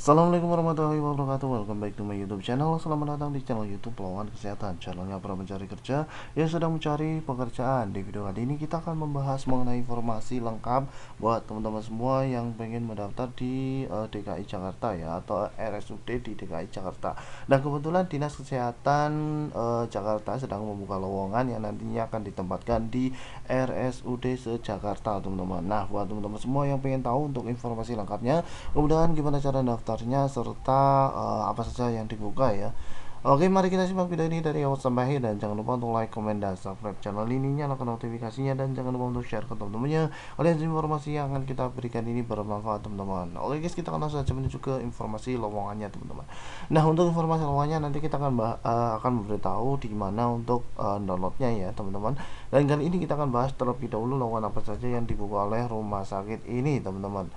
Assalamualaikum warahmatullahi wabarakatuh. Welcome back to my YouTube channel. Selamat datang di channel YouTube Lowongan Kesehatan, channelnya para pencari kerja yang sedang mencari pekerjaan. Di video kali ini kita akan membahas mengenai informasi lengkap buat teman-teman semua yang pengen mendaftar di DKI Jakarta ya, atau RSUD di DKI Jakarta. Dan kebetulan Dinas Kesehatan Jakarta sedang membuka lowongan yang nantinya akan ditempatkan di RSUD se-Jakarta, teman-teman. Nah, buat teman-teman semua yang pengen tahu untuk informasi lengkapnya, kemudian gimana cara daftarnya serta apa saja yang dibuka ya. Oke, mari kita simak video ini dari awal sampai akhir, dan jangan lupa untuk like, komen, dan subscribe channel ini, nyalakan notifikasinya, dan jangan lupa untuk share ke teman-temannya. Alias informasi yang akan kita berikan ini bermanfaat, teman-teman. Oke guys, kita langsung saja menuju ke informasi lowongannya, teman-teman. Nah, untuk informasi lowongannya nanti kita akan memberitahu di mana untuk downloadnya ya, teman-teman. Dan kali ini kita akan bahas terlebih dahulu lowongan apa saja yang dibuka oleh rumah sakit ini, teman-teman.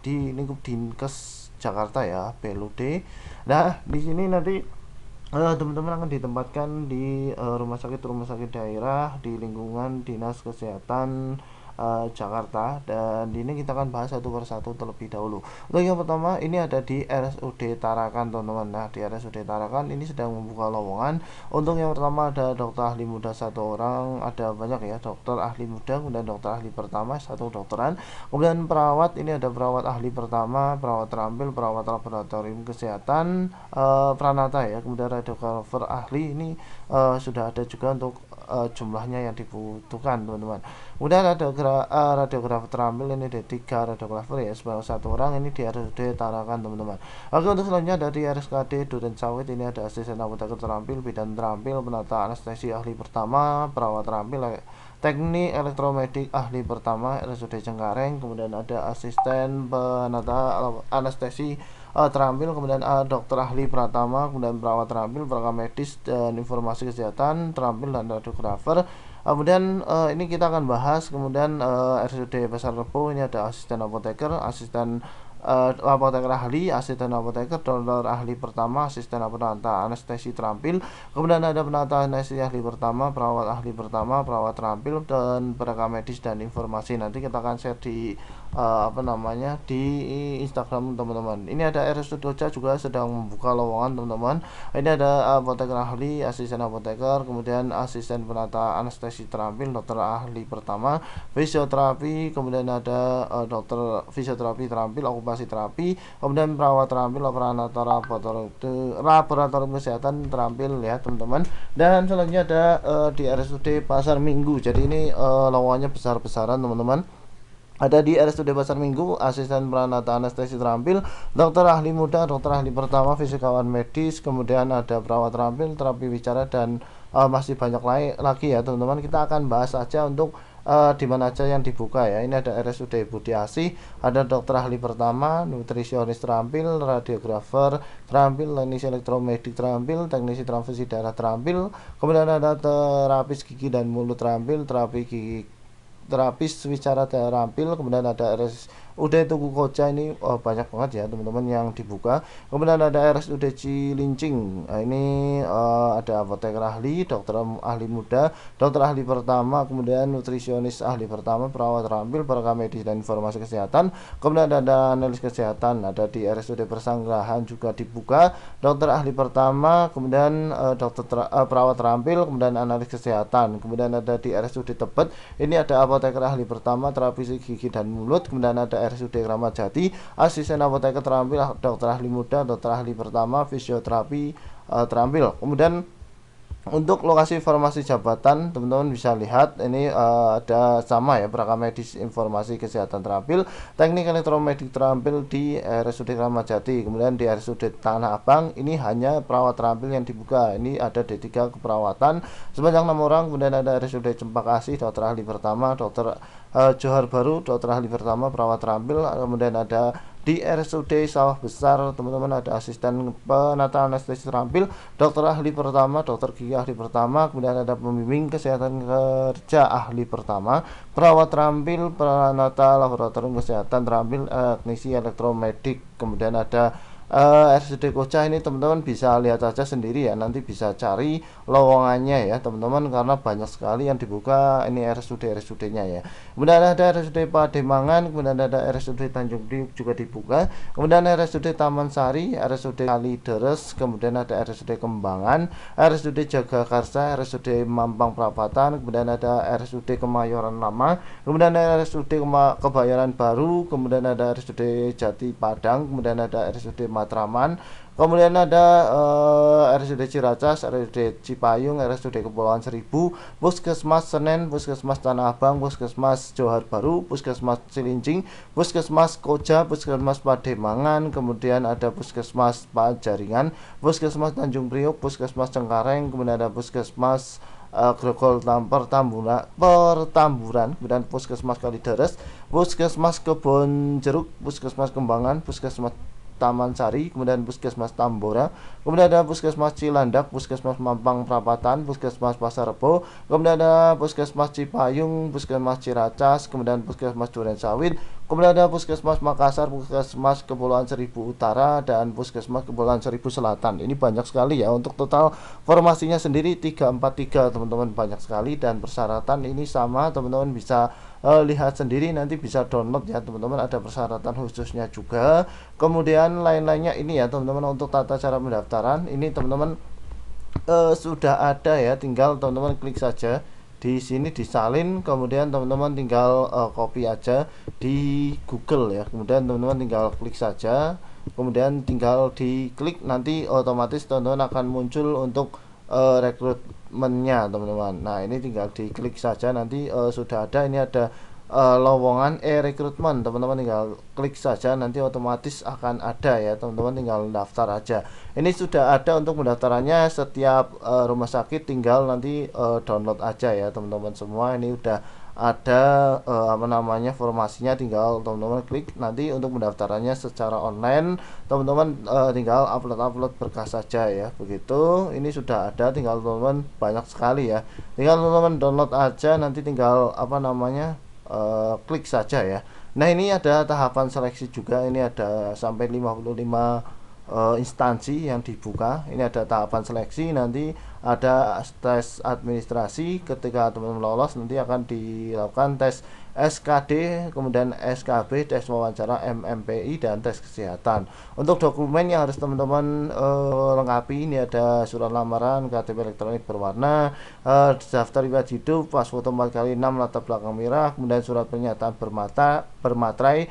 Di lingkup Dinkes Jakarta ya, PLUD. Nah, di sini nanti teman-teman akan ditempatkan di rumah sakit daerah di lingkungan Dinas Kesehatan Jakarta, dan ini kita akan bahas satu persatu terlebih dahulu. Untuk yang pertama ini ada di RSUD Tarakan, teman-teman. Nah, di RSUD Tarakan ini sedang membuka lowongan. Untuk yang pertama ada dokter ahli muda satu orang, ada banyak ya, dokter ahli muda, kemudian dokter ahli pertama satu dokteran, kemudian perawat, ini ada perawat ahli pertama, perawat terampil, perawat laboratorium kesehatan, pranata ya, kemudian radiografer ahli ini sudah ada juga untuk jumlahnya yang dibutuhkan, teman-teman. Kemudian radiografer terampil, ini ada 3 radiografer ya, sebanyak 1 orang, ini di RSUD Tarakan, teman-teman. Oke, untuk selanjutnya dari RSKD Duren Sawit, ini ada asisten apoteker terampil, bidan terampil, penata anestesi ahli pertama, perawat terampil, teknik elektromedik ahli pertama RSUD Cengkareng, kemudian ada asisten penata anestesi terampil, kemudian dokter ahli pratama, kemudian perawat terampil, perekam medis dan informasi kesehatan terampil, dan radiografer. Kemudian ini kita akan bahas kemudian RSUD Pasar Rebo, ini ada asisten apoteker, asisten apoteker ahli, asisten apoteker, dokter ahli pertama, asisten penata anestesi terampil, kemudian ada penata anestesi ahli pertama, perawat ahli pertama, perawat terampil, dan perekam medis dan informasi. Nanti kita akan share di di Instagram, teman-teman. Ini ada RSUD Doja juga sedang membuka lowongan, teman-teman. Ini ada apoteker ahli, asisten apoteker, kemudian asisten penata anestesi terampil, dokter ahli pertama, fisioterapi, kemudian ada dokter fisioterapi terampil, okupasi terapi, kemudian perawat terampil, operator laboratorium kesehatan terampil ya, teman-teman. Dan selanjutnya ada di RSUD Pasar Minggu. Jadi ini lowongannya besar-besaran, teman-teman. Ada di RSUD Pasar Minggu, asisten peranata anestesi terampil, dokter ahli muda, dokter ahli pertama, fisikawan medis, kemudian ada perawat terampil, terapi bicara, dan masih banyak lagi ya, teman-teman. Kita akan bahas saja untuk di mana aja yang dibuka ya. Ini ada RSUD Budi Asih, ada dokter ahli pertama, nutrisionis terampil, radiografer terampil, teknisi elektromedik terampil, teknisi transfusi darah terampil, kemudian ada terapis gigi dan mulut terampil, terapis wicara terampil, kemudian ada RSUD Tugu Koja, ini banyak banget ya, teman-teman, yang dibuka. Kemudian ada RSUD Cilincing, ini ada apoteker ahli, dokter ahli muda, dokter ahli pertama, kemudian nutrisionis ahli pertama, perawat terampil, perekam medis dan informasi kesehatan, kemudian ada analis kesehatan. Ada di RSUD Persanggrahan juga dibuka, dokter ahli pertama, kemudian perawat terampil, kemudian analis kesehatan. Kemudian ada di RSUD Tebet, ini ada apoteker ahli pertama, terapi gigi dan mulut, kemudian ada RSUD Kramat Jati, asisten apoteker terampil, dokter ahli muda, dokter ahli pertama, fisioterapi terampil. Kemudian untuk lokasi informasi jabatan, teman-teman bisa lihat ini ada sama ya, perekam medis, informasi kesehatan terampil, teknik elektromedik terampil di RSUD Kramat Jati. Kemudian di RSUD Tanah Abang ini hanya perawat terampil yang dibuka, ini ada D3 keperawatan sebanyak 6 orang. Kemudian ada RSUD Cempaka Asih, dokter ahli pertama, dokter Johar Baru, dokter ahli pertama, perawat terampil. Kemudian ada di RSUD Sawah Besar, teman-teman, ada asisten penata anestesi terampil, dokter ahli pertama, dokter gigi ahli pertama, kemudian ada pembimbing kesehatan kerja ahli pertama, perawat terampil, penata laboratorium kesehatan terampil, teknisi elektromedik, kemudian ada RSUD Koja ini teman-teman bisa lihat aja sendiri ya, nanti bisa cari lowongannya ya teman-teman, karena banyak sekali yang dibuka ini RSUD-nya ya. Kemudian ada RSUD Pademangan, kemudian ada RSUD Tanjung Priok juga dibuka, kemudian RSUD Taman Sari, RSUD Kalideres, kemudian ada RSUD Kembangan, RSUD Jagakarsa, RSUD Mampang Perapatan, kemudian ada RSUD Kemayoran Lama, kemudian ada RSUD Kebayoran Baru, kemudian ada RSUD Jati Padang, kemudian ada RSUD Matraman, kemudian ada RSUD Ciracas, RSUD Cipayung, RSUD Kepulauan Seribu, Puskesmas Senen, Puskesmas Tanah Abang, Puskesmas Johar Baru, Puskesmas Cilincing, Puskesmas Koja, Puskesmas Pademangan, kemudian ada Puskesmas Pajaringan, Puskesmas Tanjung Priok, Puskesmas Cengkareng, kemudian ada Puskesmas Grogol Pertamburan, kemudian Puskesmas Kalideres, Puskesmas Kebon Jeruk, Puskesmas Kembangan, Puskesmas Taman Sari, kemudian Puskesmas Tambora, kemudian ada Puskesmas Cilandak, Puskesmas Mampang Perapatan, Puskesmas Pasar Rebo, kemudian ada Puskesmas Cipayung, Puskesmas Ciracas, kemudian Puskesmas Duren Sawit, kemudian ada Puskesmas Makassar, Puskesmas Kepulauan Seribu Utara, dan Puskesmas Kepulauan Seribu Selatan. Ini banyak sekali ya, untuk total formasinya sendiri 343 teman-teman, banyak sekali, dan persyaratan ini sama teman-teman bisa lihat sendiri, nanti bisa download ya teman-teman, ada persyaratan khususnya juga. Kemudian lain-lainnya ini ya teman-teman, untuk tata cara pendaftaran ini teman-teman sudah ada ya, tinggal teman-teman klik saja di sini disalin, kemudian teman-teman tinggal copy aja di Google ya, kemudian teman-teman tinggal klik saja, kemudian tinggal diklik, nanti otomatis teman-teman akan muncul untuk rekrutmennya teman-teman. Nah ini tinggal diklik saja, nanti sudah ada, ini ada lowongan rekrutmen, teman-teman tinggal klik saja, nanti otomatis akan ada ya teman-teman, tinggal daftar aja. Ini sudah ada untuk pendaftarannya, setiap rumah sakit tinggal nanti download aja ya teman-teman semua. Ini udah ada formasinya, tinggal teman-teman klik, nanti untuk pendaftarannya secara online teman-teman tinggal upload berkas saja ya, begitu. Ini sudah ada, tinggal teman-teman banyak sekali ya, tinggal teman-teman download aja, nanti tinggal klik saja ya. Nah ini ada tahapan seleksi juga, ini ada sampai 55 instansi yang dibuka. Ini ada tahapan seleksi, nanti ada tes administrasi, ketika teman-teman lolos nanti akan dilakukan tes SKD, kemudian SKB, tes wawancara MMPI, dan tes kesehatan. Untuk dokumen yang harus teman-teman lengkapi, ini ada surat lamaran, KTP elektronik berwarna, daftar riwayat hidup, pas foto 4x6 latar belakang merah, kemudian surat pernyataan bermaterai,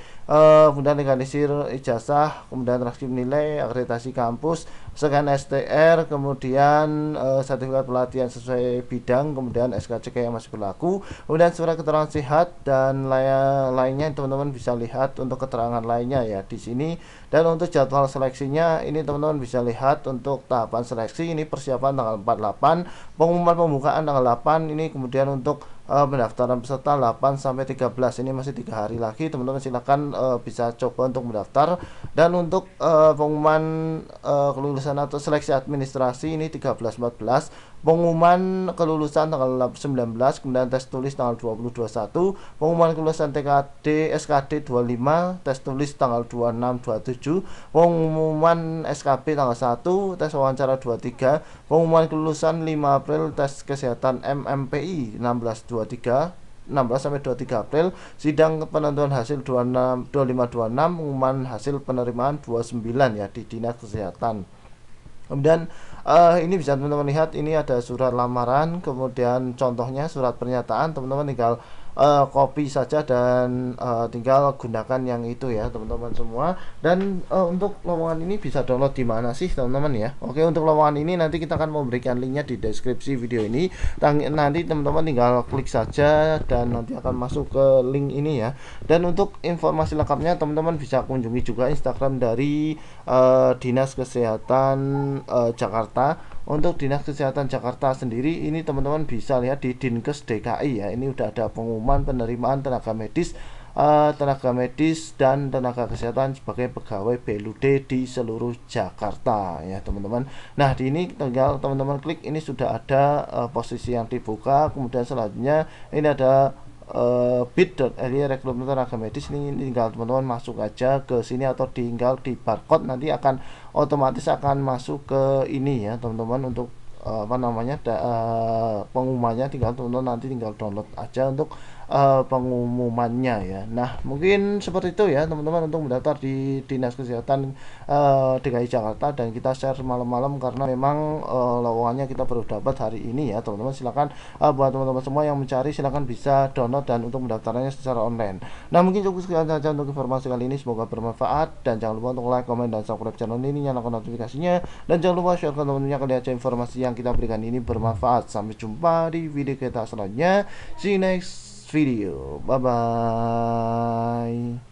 kemudian legalisir ijazah, kemudian transkrip nilai, akreditasi kampus, scan STR, kemudian sertifikat pelatihan sesuai bidang, kemudian SKCK yang masih berlaku, kemudian surat keterangan sehat, dan lainnya teman-teman bisa lihat untuk keterangan lainnya ya di sini. Dan untuk jadwal seleksinya ini teman-teman bisa lihat untuk tahapan seleksi, ini persiapan tanggal 48, pengumuman pembukaan tanggal 8, ini kemudian untuk pendaftaran peserta 8 sampai 13, ini masih 3 hari lagi teman-teman, silakan bisa coba untuk mendaftar. Dan untuk pengumuman kelulusan atau seleksi administrasi ini 13-14, pengumuman kelulusan tanggal 19, kemudian tes tulis tanggal 20-21, pengumuman kelulusan TKD SKD 25, tes tulis tanggal 26-27, pengumuman SKB tanggal 1, tes wawancara 23, pengumuman kelulusan 5 April, tes kesehatan MMPI 16 sampai 23 April, sidang penentuan hasil 25-26, pengumuman hasil penerimaan 29 ya di Dinas Kesehatan. Kemudian ini bisa teman-teman lihat, ini ada surat lamaran, kemudian contohnya surat pernyataan, teman-teman tinggal copy saja dan tinggal gunakan yang itu ya teman-teman semua. Dan untuk lowongan ini bisa download di mana sih teman-teman ya? Oke, untuk lowongan ini nanti kita akan memberikan linknya di deskripsi video ini. Nanti teman-teman tinggal klik saja dan nanti akan masuk ke link ini ya. Dan untuk informasi lengkapnya teman-teman bisa kunjungi juga Instagram dari Dinas Kesehatan Jakarta. Untuk Dinas Kesehatan Jakarta sendiri ini teman-teman bisa lihat di Dinkes DKI ya. Ini udah ada pengumuman penerimaan tenaga medis dan tenaga kesehatan sebagai pegawai BLUD di seluruh Jakarta ya teman-teman. Nah di ini tinggal teman-teman klik, ini sudah ada posisi yang dibuka. Kemudian selanjutnya ini ada bit.ly rekrutmen tenaga medis. Ini tinggal teman-teman masuk aja ke sini atau tinggal di barcode, nanti akan otomatis akan masuk ke ini ya teman-teman, untuk apa namanya pengumumannya. Tinggal teman-teman nanti tinggal download aja untuk pengumumannya ya. Nah mungkin seperti itu ya teman-teman untuk mendaftar di Dinas Kesehatan DKI Jakarta, dan kita share malam-malam karena memang lowongannya kita baru dapat hari ini ya teman-teman. Silakan buat teman-teman semua yang mencari, silakan bisa download dan untuk mendaftarnya secara online. Nah mungkin cukup sekian saja untuk informasi kali ini, semoga bermanfaat, dan jangan lupa untuk like, comment, dan subscribe channel ini, nyalakan notifikasinya, dan jangan lupa share ke teman-temannya kalau aja informasi yang kita berikan ini bermanfaat. Sampai jumpa di video kita selanjutnya. See you next video. Bye bye.